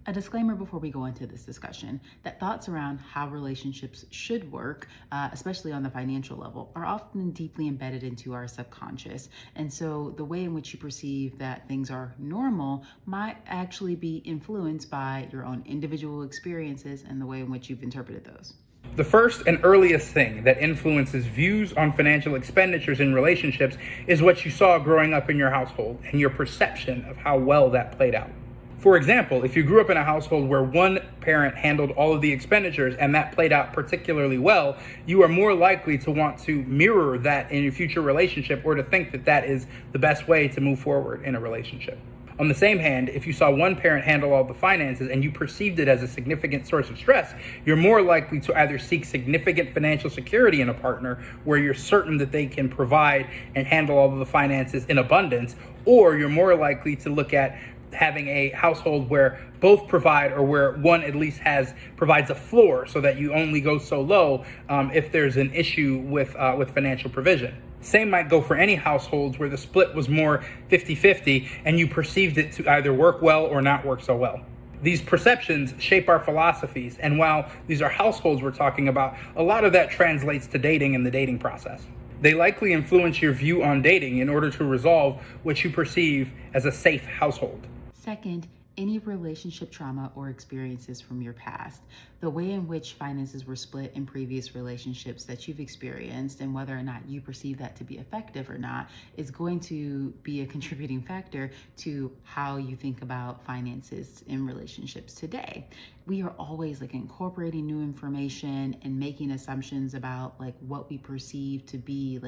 A disclaimer before we go into this discussion that thoughts around how relationships should work, especially on the financial level, are often deeply embedded into our subconscious. And so the way in which you perceive that things are normal might actually be influenced by your own individual experiences and the way in which you've interpreted those. The first and earliest thing that influences views on financial expenditures in relationships is what you saw growing up in your household and your perception of how well that played out. For example, if you grew up in a household where one parent handled all of the expenditures and that played out particularly well, you are more likely to want to mirror that in your future relationship or to think that that is the best way to move forward in a relationship. On the same hand, if you saw one parent handle all the finances and you perceived it as a significant source of stress, you're more likely to either seek significant financial security in a partner where you're certain that they can provide and handle all of the finances in abundance, or you're more likely to look at having a household where both provide, or where one at least provides a floor so that you only go so low if there's an issue with financial provision. Same might go for any households where the split was more 50-50 and you perceived it to either work well or not work so well. These perceptions shape our philosophies, and while these are households we're talking about, a lot of that translates to dating and the dating process. They likely influence your view on dating in order to resolve what you perceive as a safe household. Second, any relationship trauma or experiences from your past, the way in which finances were split in previous relationships that you've experienced, and whether or not you perceive that to be effective or not, is going to be a contributing factor to how you think about finances in relationships today. We are always incorporating new information and making assumptions about what we perceive to be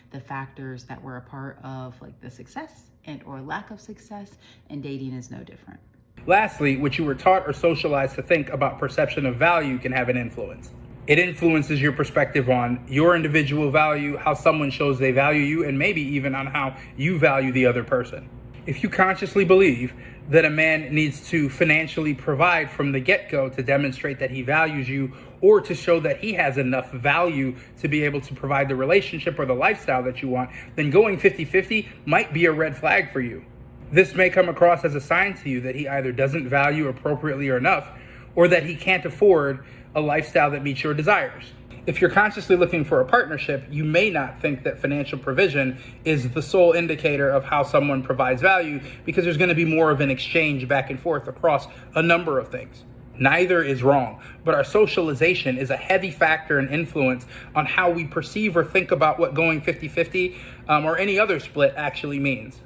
the factors that were a part of the success and or lack of success, and dating is no different. Lastly, what you were taught or socialized to think about perception of value can have an influence. It influences your perspective on your individual value, how someone shows they value you, and maybe even on how you value the other person. If you consciously believe that a man needs to financially provide from the get-go to demonstrate that he values you, or to show that he has enough value to be able to provide the relationship or the lifestyle that you want, then going 50-50 might be a red flag for you. This may come across as a sign to you that he either doesn't value appropriately or enough, or that he can't afford a lifestyle that meets your desires. If you're consciously looking for a partnership, you may not think that financial provision is the sole indicator of how someone provides value, because there's going to be more of an exchange back and forth across a number of things. Neither is wrong, but our socialization is a heavy factor and influence on how we perceive or think about what going 50-50 or any other split actually means.